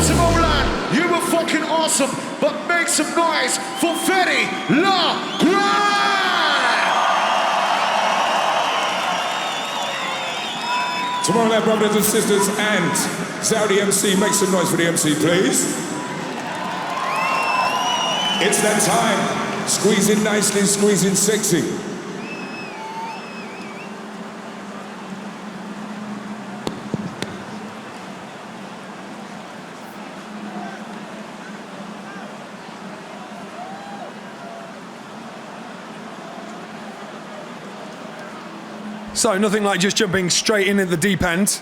Tomorrowland, you were fucking awesome, but make some noise for Fetty La Grande! Tomorrowland brothers and sisters and Saudi MC, make some noise for the MC, please. It's that time. Squeeze in nicely, squeeze in sexy. So, nothing like just jumping straight in at the deep end.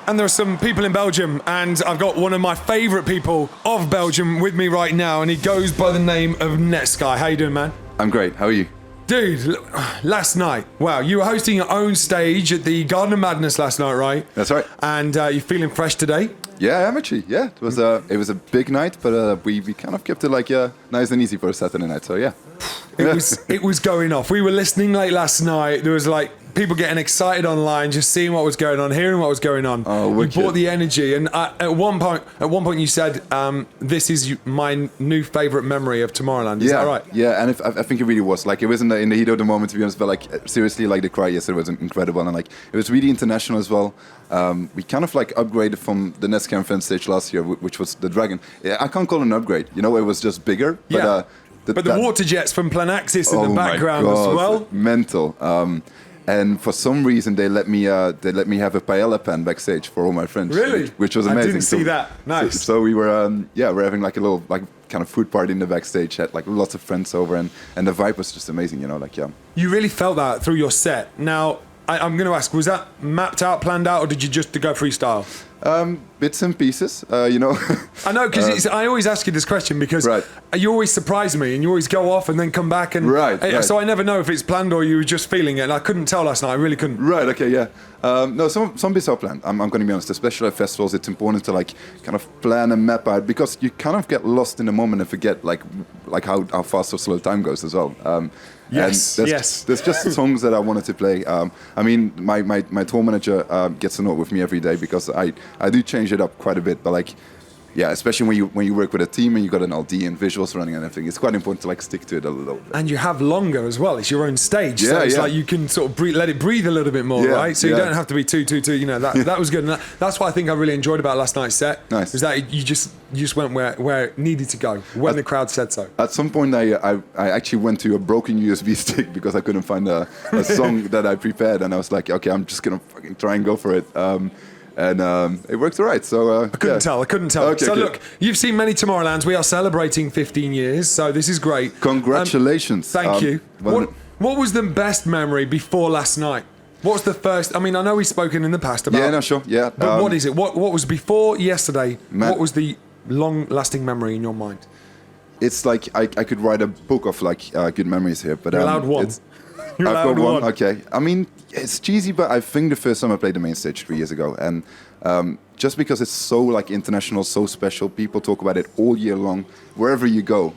And there are some people in Belgium, and I've got one of my favourite people of Belgium with me right now, and he goes by the name of Netsky. How you doing, man? I'm great. How are you? Dude, last night, wow, you were hosting your own stage at the Garden of Madness last night, right? That's right. And you're feeling fresh today? Yeah, I am actually. Yeah, it was a big night, but we kind of kept it like nice and easy for a Saturday night. So yeah, it was going off. We were listening late last night. There was like people getting excited online, just seeing what was going on, hearing what was going on. Oh, you wicked. brought the energy, and at one point you said, "This is my new favorite memory of Tomorrowland." Is that right? Yeah, and I think it really was. Like, it was in the heat of the moment, to be honest. But like, seriously, like the crowd yesterday was incredible, and like it was really international as well. We kind of like upgraded from the Netsky fan stage last year, which was the Dragon. Yeah, I can't call it an upgrade. You know, it was just bigger. Yeah. But the water jets from Planaxis in the background as well. Mental. And for some reason, they let me have a paella pan backstage for all my friends. Really? Which was amazing. I didn't see that. Nice. So we were, we're having like a little like kind of food party in the backstage. Had like lots of friends over, and the vibe was just amazing. You know, like yeah. You really felt that through your set. Now, I'm going to ask, was that mapped out, planned out, or did you just go freestyle? Bits and pieces, you know. I know, because I always ask you this question because you always surprise me and you always go off and then come back. And so I never know if it's planned or you were just feeling it. And I couldn't tell last night. I really couldn't. Right, okay, yeah. No, some bits are planned. I'm going to be honest. Especially at festivals, it's important to like kind of plan and map out because you kind of get lost in the moment and forget like how fast or slow time goes as well. Yes. There's just songs that I wanted to play. I mean, my tour manager gets annoyed with me every day because I do change it up quite a bit. But like, yeah, especially when you work with a team and you got an LD and visuals running and everything, it's quite important to like stick to it a little bit. And you have longer as well. It's your own stage, so it's like you can sort of let it breathe a little bit more, right? So you don't have to be too. You know, that was good. And that's what I think I really enjoyed about last night's set. Nice. Was that you just went where it needed to go when the crowd said so. At some point, I actually went to a broken USB stick because I couldn't find a song that I prepared, and I was like, okay, I'm just gonna fucking try and go for it. And it worked all right. So I couldn't tell. Okay, so good. Look, you've seen many Tomorrowlands. We are celebrating 15 years, so this is great. Congratulations. Thank you. What was the best memory before last night? What was the first? I mean, I know we've spoken in the past about. Yeah, no, sure. Yeah. But what is it? What was before yesterday? What was the long-lasting memory in your mind? It's like I could write a book of like good memories here, but you're allowed one. I've got one. Okay. I mean, it's cheesy, but I think the first time I played the main stage 3 years ago, and just because it's so like international, so special, people talk about it all year long, wherever you go.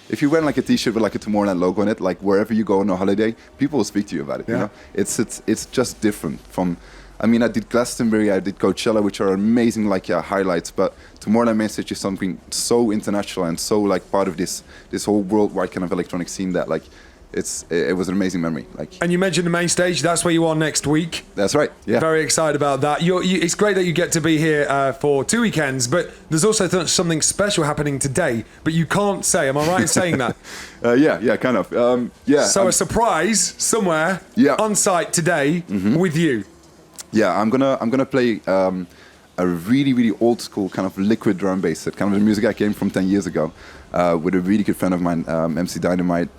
If you wear like a T-shirt with like a Tomorrowland logo on it, like wherever you go on a holiday, people will speak to you about it. Yeah. You know, it's just different from. I mean, I did Glastonbury, I did Coachella, which are amazing like highlights, but Tomorrowland main stage is something so international and so like part of this whole worldwide kind of electronic scene that like. It was an amazing memory. And you mentioned the main stage. That's where you are next week. That's right. Yeah. Very excited about that. It's great that you get to be here for 2 weekends, but there's also something special happening today. But you can't say. Am I right in saying that? Yeah, kind of. So a surprise somewhere on site today with you. Yeah, I'm gonna play a really, really old school kind of liquid drum bass set, kind of the music I came from 10 years ago, with a really good friend of mine, MC Dynamite.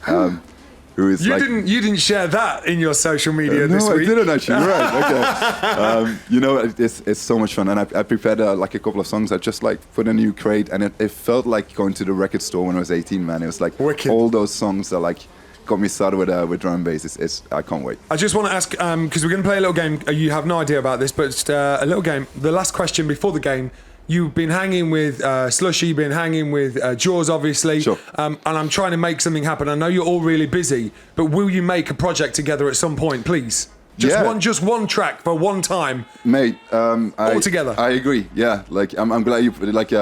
Who is you didn't share that in your social media this week. No, I didn't actually. Right? Okay. You know, it's so much fun, and I prepared like a couple of songs. I just like put a new crate, and it felt like going to the record store when I was 18. Man, it was like wicked. All those songs that like got me started with drum and bass. I can't wait. I just want to ask because we're going to play a little game. You have no idea about this, but it's a little game. The last question before the game. You've been hanging with Slushy, been hanging with Jaws, obviously. Sure. And I'm trying to make something happen. I know you're all really busy, but will you make a project together at some point, please? Just one track for one time. Mate, all together. I agree. Yeah, like I'm glad you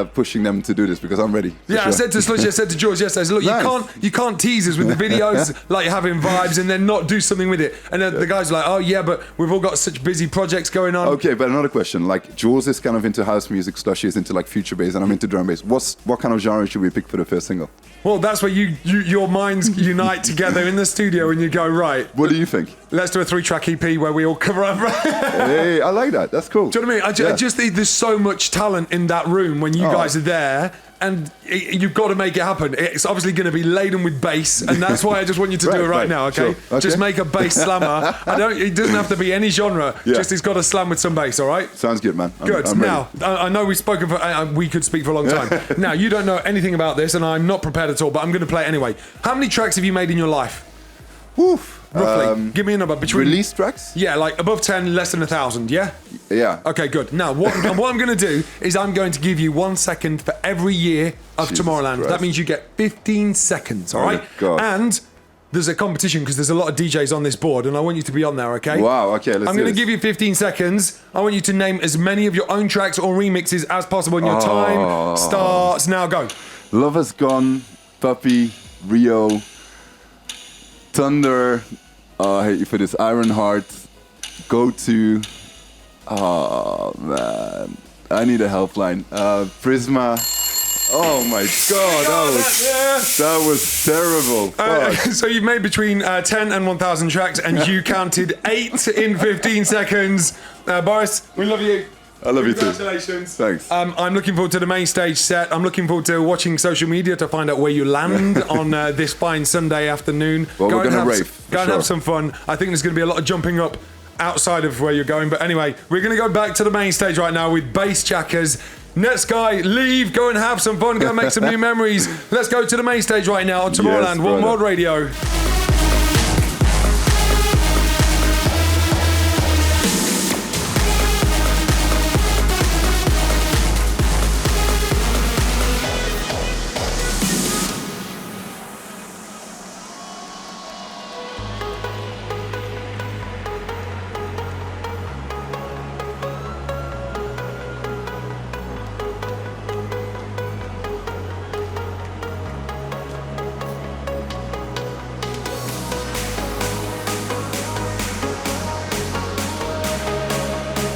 pushing them to do this because I'm ready. Yeah, sure. I said to Slushy, I said to George yesterday, look, nice. you can't tease us with the videos like having vibes and then not do something with it. And then the guys are like, oh yeah, but we've all got such busy projects going on. Okay, but another question. Like Jules is kind of into house music, Slushy is into like future bass, and I'm into drum bass. What kind of genre should we pick for the first single? Well, that's where your minds unite together in the studio and you go, right. What do you think? Let's do a 3-track EP where we all cover up. Hey, I like that. That's cool. Do you know what I mean? I just think there's so much talent in that room when you guys are there. And you've got to make it happen. It's obviously going to be laden with bass, and that's why I just want you to do it right now, okay? Sure. Okay? Just make a bass slammer. It doesn't have to be any genre. Yeah. Just it's got to slam with some bass, all right? Sounds good, man. Good. Now, I know we've spoken for. We could speak for a long time. Now, you don't know anything about this, and I'm not prepared at all. But I'm going to play it anyway. How many tracks have you made in your life? Oof. Roughly. Give me a number. Between release tracks? Yeah, like above 10, less than 1,000, yeah? Yeah. Okay, good. Now, what I'm going to do is I'm going to give you 1 second for every year of Jesus Tomorrowland. Christ. That means you get 15 seconds, all right? God. And there's a competition because there's a lot of DJs on this board and I want you to be on there, okay? Wow, okay, let's I'm going to give you 15 seconds. I want you to name as many of your own tracks or remixes as possible, and your time starts now. Go. Love Has Gone, Puppy, Rio, Thunder, I hate you for this, Ironheart, Go To, oh man, I need a helpline, Prisma, oh my god, that was terrible. So you've made between 10 and 1,000 tracks and you counted 8 in 15 seconds. Boris, we love you. I love you too. Congratulations. Thanks. I'm looking forward to the main stage set. I'm looking forward to watching social media to find out where you land on this fine Sunday afternoon. Well, we're going to rave. Go and have some fun. I think there's going to be a lot of jumping up outside of where you're going. But anyway, we're going to go back to the main stage right now with Bass Jackers. Netsky, leave, go and have some fun, go and make some new memories. Let's go to the main stage right now on Tomorrowland, One World Radio.